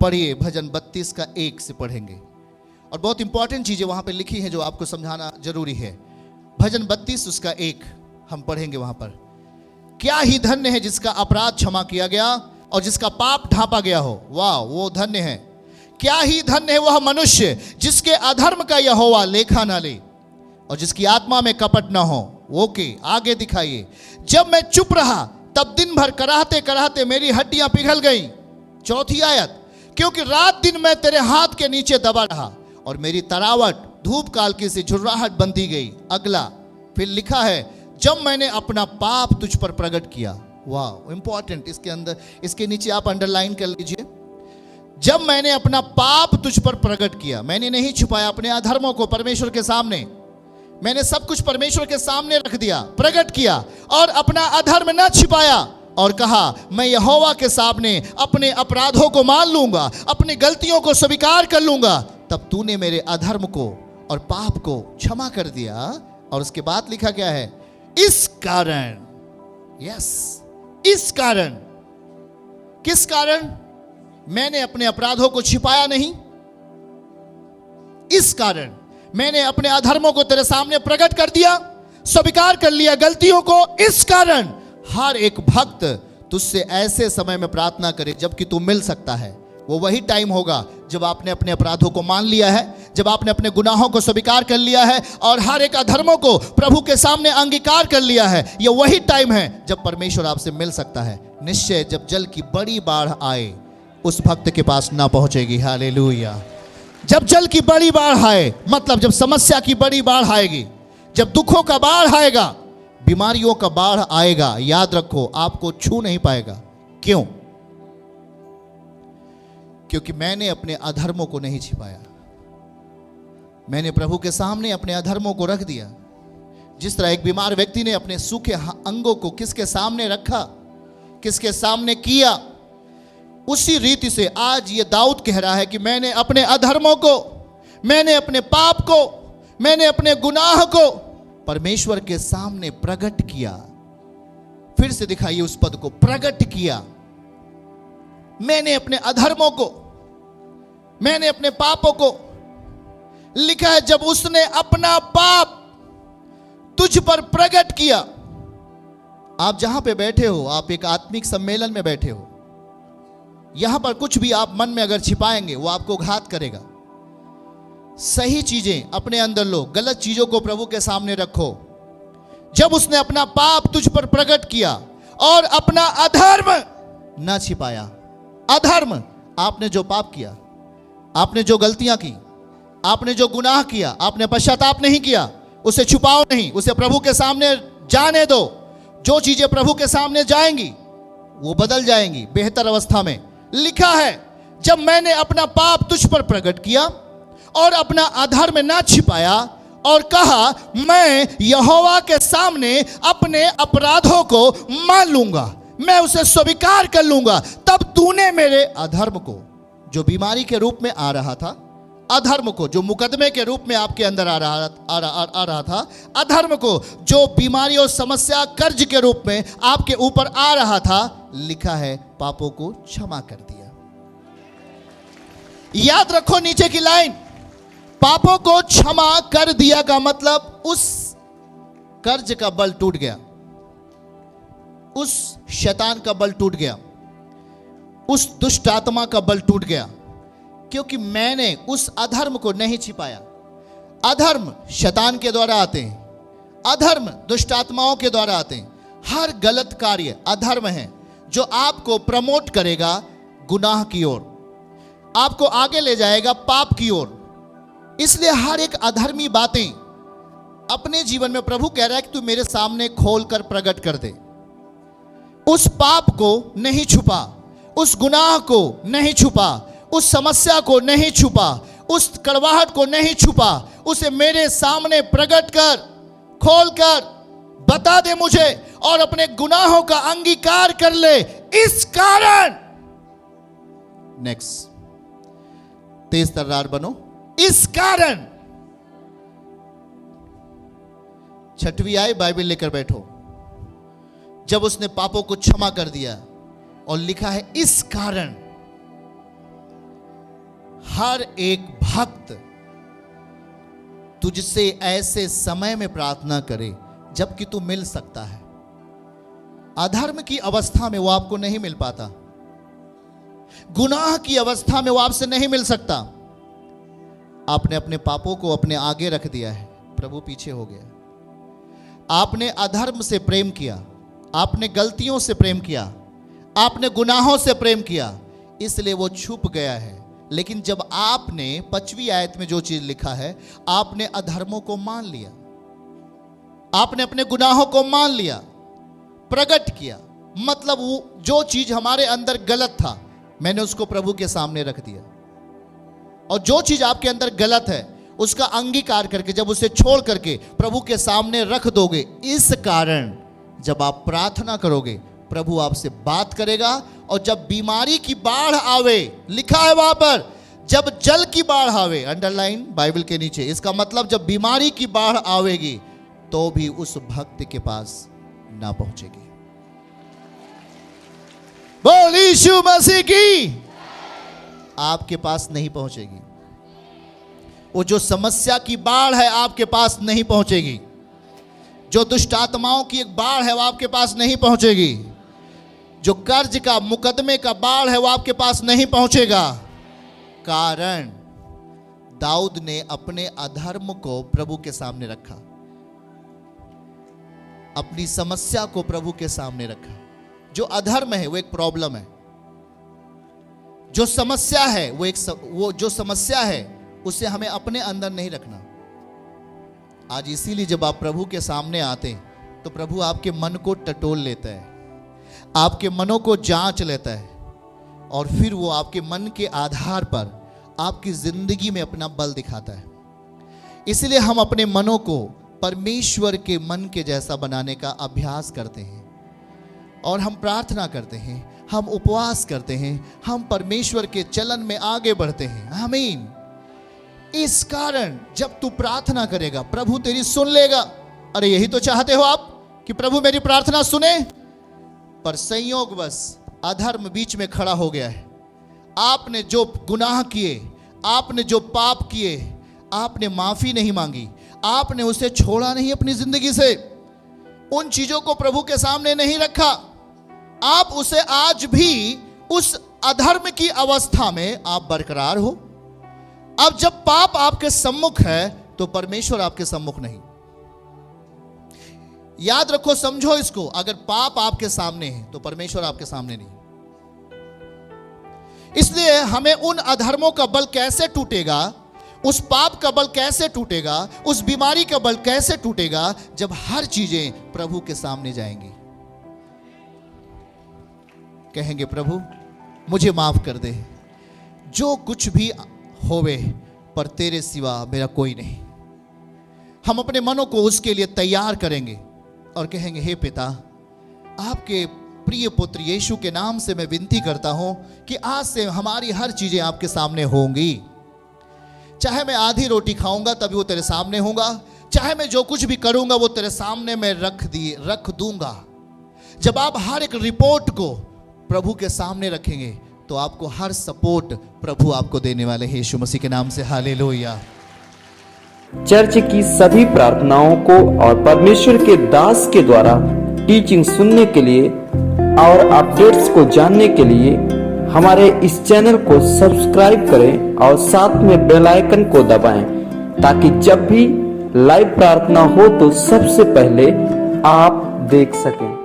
पढ़िए भजन 32 का 1 से पढ़ेंगे। और बहुत इंपॉर्टेंट चीजें वहां पे लिखी हैं जो आपको समझाना जरूरी है। भजन 32 उसका 1 हम पढ़ेंगे वहां पर। क्या ही धन्य है जिसका अपराध क्षमा किया गया और जिसका पाप ढांपा गया हो। वाह, वो धन्य है। क्या ही धन्य है वह मनुष्य जिसके अधर्म का यहोवा लेखा ना ले और जिसकी आत्मा में कपट ना हो। ओके, आगे दिखाइए। जब मैं चुप रहा तब दिन भर कराहते कराहते मेरी हड्डियां पिघल गई। चौथी आयत, क्योंकि रात दिन मैं तेरे हाथ के नीचे दबा रहा और मेरी तरावट धूप कालकी से झुर्राहट बनती गई। अगला फिर लिखा है, जब मैंने अपना पाप तुझ पर प्रकट किया। वाह, इंपॉर्टेंट। इसके अंदर, इसके नीचे आप अंडरलाइन कर लीजिए। जब मैंने अपना पाप तुझ पर प्रकट किया, मैंने नहीं छुपाया अपने अधर्मों को परमेश्वर के सामने। मैंने सब कुछ परमेश्वर के सामने रख दिया, प्रकट किया और अपना अधर्म न छिपाया और कहा, मैं यहोवा के सामने अपने अपराधों को मान लूंगा, अपनी गलतियों को स्वीकार कर लूंगा। तब तूने मेरे अधर्म को और पाप को क्षमा कर दिया। और उसके बाद लिखा क्या है, इस कारण, यस, इस कारण, किस कारण? मैंने अपने अपराधों को छिपाया नहीं। इस कारण मैंने अपने अधर्मों को तेरे सामने प्रकट कर दिया, स्वीकार कर लिया गलतियों को। इस कारण हर एक भक्त तुझसे ऐसे समय में प्रार्थना करे जबकि तू मिल सकता है। वो वही टाइम होगा जब आपने अपने अपराधों को मान लिया है, जब आपने अपने गुनाहों को स्वीकार कर लिया है और हर एक अधर्मों को प्रभु के सामने अंगीकार कर लिया है। ये वही टाइम है जब परमेश्वर आपसे मिल सकता है। निश्चय जब जल की बड़ी बाढ़ आए उस भक्त के पास ना पहुंचेगी। हालेलुया। जब जल की बड़ी बाढ़ आए, मतलब जब समस्या की बड़ी बाढ़ आएगी, जब दुखों का बाढ़ आएगा, बीमारियों का बाढ़ आएगा, याद रखो आपको छू नहीं पाएगा। क्यों? क्योंकि मैंने अपने अधर्मों को नहीं छिपाया। मैंने प्रभु के सामने अपने अधर्मों को रख दिया। जिस तरह एक बीमार व्यक्ति ने अपने सूखे अंगों को किसके सामने रखा, किसके सामने किया, उसी रीति से आज ये दाऊद कह रहा है कि मैंने अपने अधर्मों को, मैंने अपने पाप को, मैंने अपने गुनाह को परमेश्वर के सामने प्रकट किया। फिर से दिखाइए उस पद को, प्रकट किया। मैंने अपने अधर्मों को, मैंने अपने पापों को, लिखा है जब उसने अपना पाप तुझ पर प्रकट किया। आप जहां पे बैठे हो, आप एक आत्मिक सम्मेलन में बैठे हो, यहां पर कुछ भी आप मन में अगर छिपाएंगे वो आपको घात करेगा। सही चीजें अपने अंदर लो, गलत चीजों को प्रभु के सामने रखो। जब उसने अपना पाप तुझ पर प्रकट किया और अपना अधर्म ना छिपाया। अधर्म, आपने जो पाप किया, आपने जो गलतियां की, आपने जो गुनाह किया, आपने पश्चाताप नहीं किया, उसे छुपाओ नहीं, उसे प्रभु के सामने जाने दो। जो चीजें प्रभु के सामने जाएंगी वो बदल जाएंगी बेहतर अवस्था में। लिखा है जब मैंने अपना पाप तुझ पर प्रकट किया और अपना अधर्म ना छिपाया और कहा, मैं यहोवा के सामने अपने अपराधों को मान लूंगा, मैं उसे स्वीकार कर लूंगा। तब तूने मेरे अधर्म को, जो बीमारी के रूप में आ रहा था, अधर्म को जो मुकदमे के रूप में आपके अंदर आ रहा था, अधर्म को जो बीमारी और समस्या कर्ज के रूप में आपके ऊपर आ रहा था, लिखा है पापों को क्षमा कर दिया। याद रखो नीचे की लाइन, पापों को क्षमा कर दिया का मतलब उस कर्ज का बल टूट गया, उस शैतान का बल टूट गया, उस दुष्ट आत्मा का बल टूट गया, क्योंकि मैंने उस अधर्म को नहीं छिपाया। अधर्म शैतान के द्वारा आते हैं, अधर्म दुष्ट आत्माओं के द्वारा आते हैं। हर गलत कार्य अधर्म है जो आपको प्रमोट करेगा गुनाह की ओर, आपको आगे ले जाएगा पाप की ओर। इसलिए हर एक अधर्मी बातें अपने जीवन में प्रभु कह रहा है कि तू मेरे सामने खोलकर प्रकट कर दे। उस पाप को नहीं छुपा, उस गुनाह को नहीं छुपा, उस समस्या को नहीं छुपा, उस कड़वाहट को नहीं छुपा, उसे मेरे सामने प्रकट कर, खोल कर बता दे मुझे और अपने गुनाहों का अंगीकार कर ले। इस कारण, नेक्स्ट, तेज तर्रार बनो। इस कारण, छठवीं आए, बाइबल लेकर बैठो। जब उसने पापों को क्षमा कर दिया और लिखा है इस कारण, हर एक भक्त तुझसे ऐसे समय में प्रार्थना करे जबकि तू मिल सकता है। अधर्म की अवस्था में वो आपको नहीं मिल पाता, गुनाह की अवस्था में वो आपसे नहीं मिल सकता। आपने अपने पापों को अपने आगे रख दिया है, प्रभु पीछे हो गया। आपने अधर्म से प्रेम किया, आपने गलतियों से प्रेम किया, आपने गुनाहों से प्रेम किया, इसलिए वो छुप गया है। लेकिन जब आपने 5वीं आयत में जो चीज लिखा है, आपने अधर्मों को मान लिया, आपने अपने गुनाहों को मान लिया, प्रकट किया, मतलब वो जो चीज हमारे अंदर गलत था मैंने उसको प्रभु के सामने रख दिया। और जो चीज आपके अंदर गलत है उसका अंगीकार करके जब उसे छोड़ करके प्रभु के सामने रख दोगे, इस कारण जब आप प्रार्थना करोगे प्रभु आपसे बात करेगा। और जब बीमारी की बाढ़ आवे, लिखा है वहां पर, जब जल की बाढ़ आवे, अंडरलाइन बाइबल के नीचे, इसका मतलब जब बीमारी की बाढ़ आवेगी तो भी उस भक्त के पास ना पहुंचेगी। बोल यीशु मसीह की, आपके पास नहीं पहुंचेगी। वो जो समस्या की बाढ़ है आपके पास नहीं पहुंचेगी, जो दुष्ट आत्माओं की एक बाढ़ है वो आपके पास नहीं पहुंचेगी, जो कर्ज का मुकदमे का बाढ़ है वो आपके पास नहीं पहुंचेगा। कारण दाऊद ने अपने अधर्म को प्रभु के सामने रखा, अपनी समस्या को प्रभु के सामने रखा। जो अधर्म है वो एक प्रॉब्लम है, जो समस्या है वो जो समस्या है उसे हमें अपने अंदर नहीं रखना। आज इसीलिए जब आप प्रभु के सामने आते हैं तो प्रभु आपके मन को टटोल लेता है, आपके मनों को जांच लेता है, और फिर वो आपके मन के आधार पर आपकी जिंदगी में अपना बल दिखाता है। इसलिए हम अपने मनों को परमेश्वर के मन के जैसा बनाने का अभ्यास करते हैं, और हम प्रार्थना करते हैं, हम उपवास करते हैं, हम परमेश्वर के चलन में आगे बढ़ते हैं। आमीन। इस कारण जब तू प्रार्थना करेगा प्रभु तेरी सुन लेगा। अरे यही तो चाहते हो आप कि प्रभु मेरी प्रार्थना सुने, पर संयोगवश अधर्म बीच में खड़ा हो गया है। आपने जो गुनाह किए, आपने जो पाप किए, आपने माफी नहीं मांगी, आपने उसे छोड़ा नहीं अपनी जिंदगी से, उन चीजों को प्रभु के सामने नहीं रखा। आप उसे आज भी उस अधर्म की अवस्था में आप बरकरार हो। अब जब पाप आपके सम्मुख है तो परमेश्वर आपके सम्मुख नहीं। याद रखो, समझो इसको, अगर पाप आपके सामने है तो परमेश्वर आपके सामने नहीं। इसलिए हमें उन अधर्मों का बल कैसे टूटेगा, उस पाप का बल कैसे टूटेगा, उस बीमारी का बल कैसे टूटेगा, जब हर चीजें प्रभु के सामने जाएंगी। कहेंगे प्रभु मुझे माफ कर दे, जो कुछ भी होवे पर तेरे सिवा मेरा कोई नहीं। हम अपने मनों को उसके लिए तैयार करेंगे और कहेंगे हे पिता, आपके प्रिय पुत्र यीशु के नाम से मैं विनती करता हूं कि आज से हमारी हर चीजें आपके सामने होंगी। चाहे मैं आधी रोटी खाऊंगा तभी वो तेरे सामने होगा, चाहे मैं जो कुछ भी करूंगा वो तेरे सामने मैं रख दूंगा। जब आप हर एक रिपोर्ट को प्रभु के सामने रखेंगे तो आपको हर सपोर्ट प्रभु आपको देने वाले हैं, यीशु मसीह के नाम से हालेलुया। चर्च की सभी प्रार्थनाओं को और परमेश्वर के दास के द्वारा टीचिंग सुनने के लिए और अपडेट्स को जानने के लिए हमारे इस चैनल को सब्सक्राइब करें और साथ में बेल आइकन को दबाएं, ताकि जब भी लाइव प्रार्थना हो तो सबसे पहले आप देख सकें।